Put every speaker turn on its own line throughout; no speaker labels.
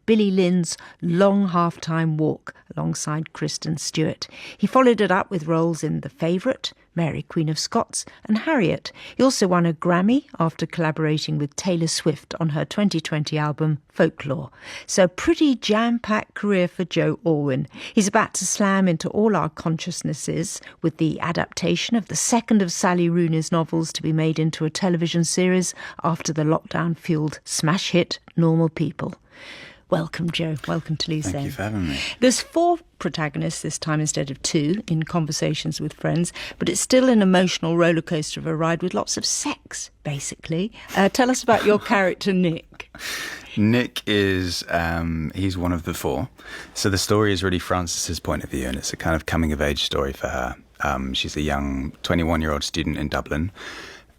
Billy Lynn's Long Half-Time Walk alongside Kristen Stewart. He followed it up with roles in The Favourite, Mary Queen of Scots and Harriet. He also won a Grammy after collaborating with Taylor Swift on her 2020 album Folklore. So a pretty jam-packed career for Joe Alwyn. He's about to slam into all our consciousnesses with the adaptation of the second of Sally Rooney's novels to be made into a television series after the lockdown-fueled smash hit Normal People. Welcome, Joe. Welcome to Loose End.
Thank you for having me.
There's 4 protagonists this time instead of 2 in Conversations with Friends, but it's still an emotional rollercoaster of a ride with lots of sex, basically. Tell us about your character, Nick.
Nick is, he's one of the 4. So the story is really Frances's point of view, and it's a kind of coming-of-age story for her. She's a young 21-year-old student in Dublin,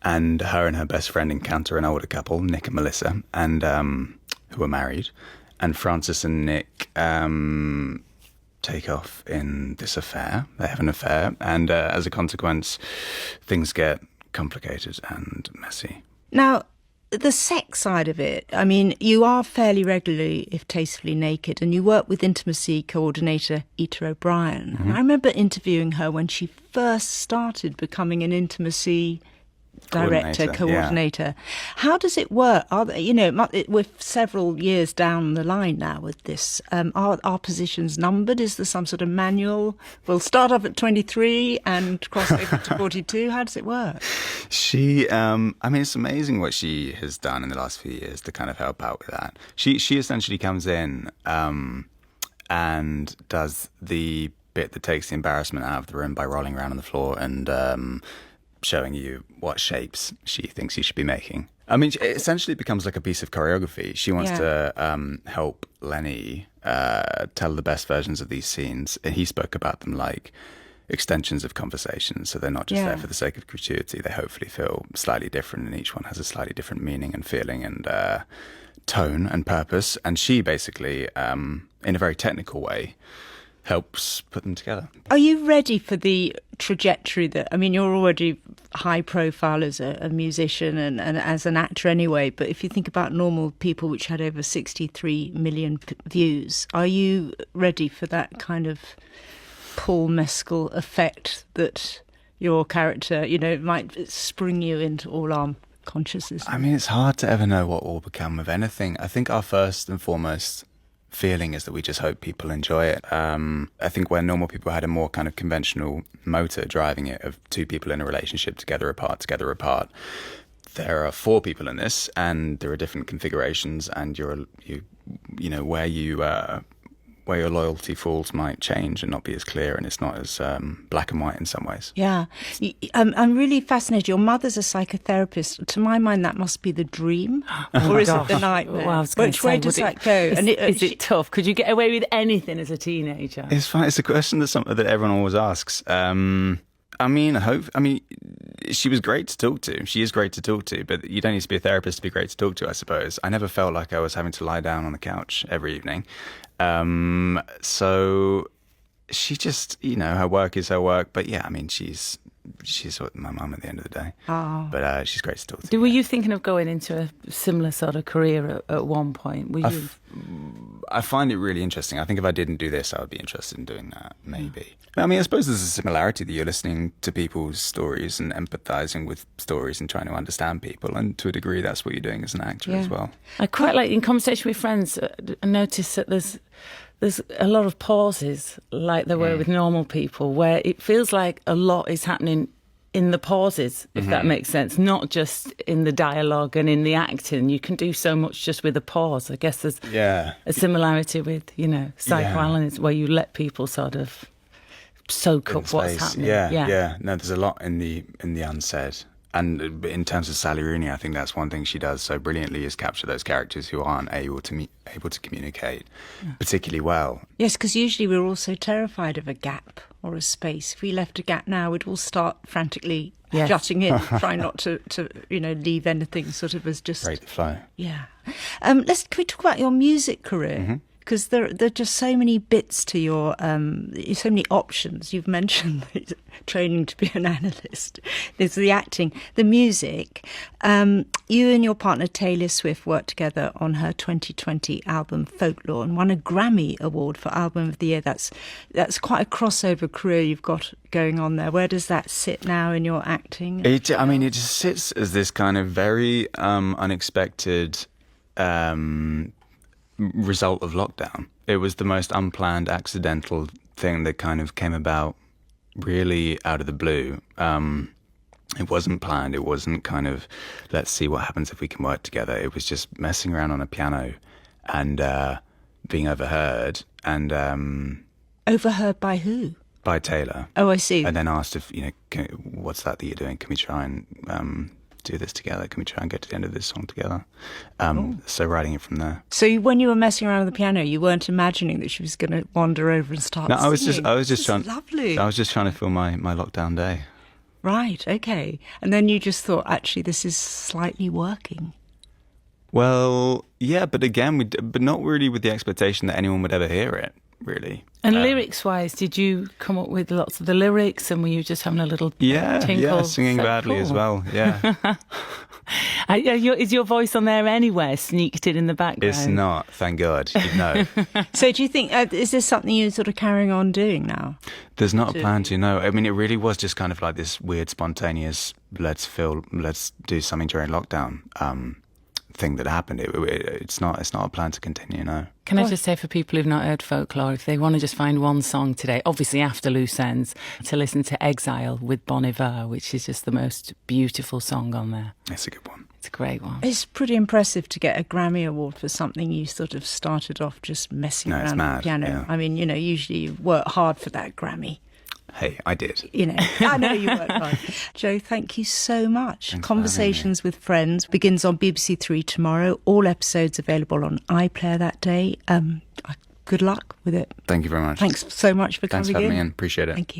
and her best friend encounter an older couple, Nick and Melissa, and who are married. And Frances and Nick take off in this affair. They have an affair. And as a consequence, things get complicated and messy.
Now, the sex side of it, I mean, you are fairly regularly, if tastefully, naked, and you work with intimacy coordinator Ita O'Brien.
Mm-hmm.
And I remember interviewing her when she first started becoming an intimacy coordinator. How does it work? Are they, we're several years down the line now with this. Are positions numbered? Is there some sort of manual? We'll start off at 23 and cross over to 42. How does it work?
She, it's amazing what she has done in the last few years to kind of help out with that. She essentially comes in and does the bit that takes the embarrassment out of the room by rolling around on the floor and showing you what shapes she thinks you should be making. I mean, it essentially becomes like a piece of choreography. She wants to help Lenny tell the best versions of these scenes. And he spoke about them like extensions of conversations. So they're not just there for the sake of gratuity. They hopefully feel slightly different, and each one has a slightly different meaning and feeling and tone and purpose. And she basically, in a very technical way, helps put them together. Are
you ready for the trajectory that, I mean, you're already high profile as a musician and as an actor anyway, but if you think about Normal People, which had over 63 million views, are you ready for that kind of Paul Mescal effect that your character, might spring you into all our consciousness?
I mean, it's hard to ever know what will become of anything. I think our first and foremost feeling is that we just hope people enjoy it. I think where Normal People had a more kind of conventional motor driving it of 2 people in a relationship together apart, there are 4 people in this, and there are different configurations, and where your loyalty falls might change and not be as clear, and it's not as black and white in some ways.
Yeah. I'm really fascinated. Your mother's a psychotherapist. To my mind, that must be the dream. Or is it the nightmare?
Well,
Which way does that go?
Is it tough? Could you get away with anything as a teenager?
It's fine. It's a question that everyone always asks. She was great to talk to. She is great to talk to, but you don't need to be a therapist to be great to talk to, I suppose. I never felt like I was having to lie down on the couch every evening. So she just, her work is her work. But yeah, I mean, she's my mum at the end of the day.
Oh.
But she's great to talk to.
Were you thinking of going into a similar sort of career at one point? Were you?
I find it really interesting. I think if I didn't do this, I would be interested in doing that, maybe. I mean, I suppose there's a similarity that you're listening to people's stories and empathising with stories and trying to understand people. And to a degree, that's what you're doing as an actor as well.
I quite like, in Conversation with Friends, I noticed that there's a lot of pauses, like there were with Normal People, where it feels like a lot is happening in the pauses, if that makes sense, not just in the dialogue and in the acting. You can do so much just with a pause. I guess there's a similarity with, psychoanalysis, where you let people sort of soak up what's happening.
Yeah. No, there's a lot in the unsaid. And in terms of Sally Rooney, I think that's one thing she does so brilliantly, is capture those characters who aren't able to communicate particularly well.
Yes, because usually we're also terrified of a gap or a space. If we left a gap now, we'd all start frantically jutting in, trying not to leave anything sort of as just...
Break the flow.
Yeah. Can we talk about your music career? because there are just so many bits to your, so many options. You've mentioned training to be an analyst. There's the acting, the music. You and your partner Taylor Swift worked together on her 2020 album Folklore and won a Grammy Award for Album of the Year. That's quite a crossover career you've got going on there. Where does that sit now in your acting?
It just sits as this kind of very unexpected result of lockdown. It was the most unplanned, accidental thing that kind of came about really out of the blue. It wasn't planned. It wasn't kind of, let's see what happens if we can work together. It was just messing around on a piano and being overheard. And
overheard by who?
By Taylor.
Oh, I see.
And then asked if, what's that you're doing? Can we try and do this together? Can we try and get to the end of this song together? So writing it from there.
So when you were messing around with the piano, you weren't imagining that she was going to wander over and start
No,
singing?
I was just trying.
Lovely.
I was just trying to fill my lockdown day.
Right, okay. And then you just thought, actually, this is slightly working.
Well, yeah, but again, but not really with the expectation that anyone would ever hear it, really.
And lyrics-wise, did you come up with lots of the lyrics, and were you just having a little tinkle?
Yeah, singing badly as well, yeah.
Is your voice on there anywhere, sneaked in the background?
It's not, thank God, you'd know.
So do you think, is this something you're sort of carrying on doing now?
There's not a plan to, no. I mean, it really was just kind of like this weird, spontaneous, let's do something during lockdown thing that happened. It's not a plan to continue, no.
Can I just say, for people who've not heard Folklore, if they want to just find one song today, obviously after Loose Ends, to listen to Exile with Bon Iver, which is just the most beautiful song on there.
It's a good one.
It's a great one.
It's pretty impressive to get a Grammy Award for something you sort of started off just messing around with the piano.
Yeah.
I mean, usually you work hard for that Grammy.
Hey, I did.
I know you worked hard. Joe, thank you so much.
Thanks
Conversations with Friends begins on BBC Three tomorrow. All episodes available on iPlayer that day. Good luck with it.
Thank you very much.
Thanks so much for coming in.
Thanks for having me in. Appreciate it.
Thank you.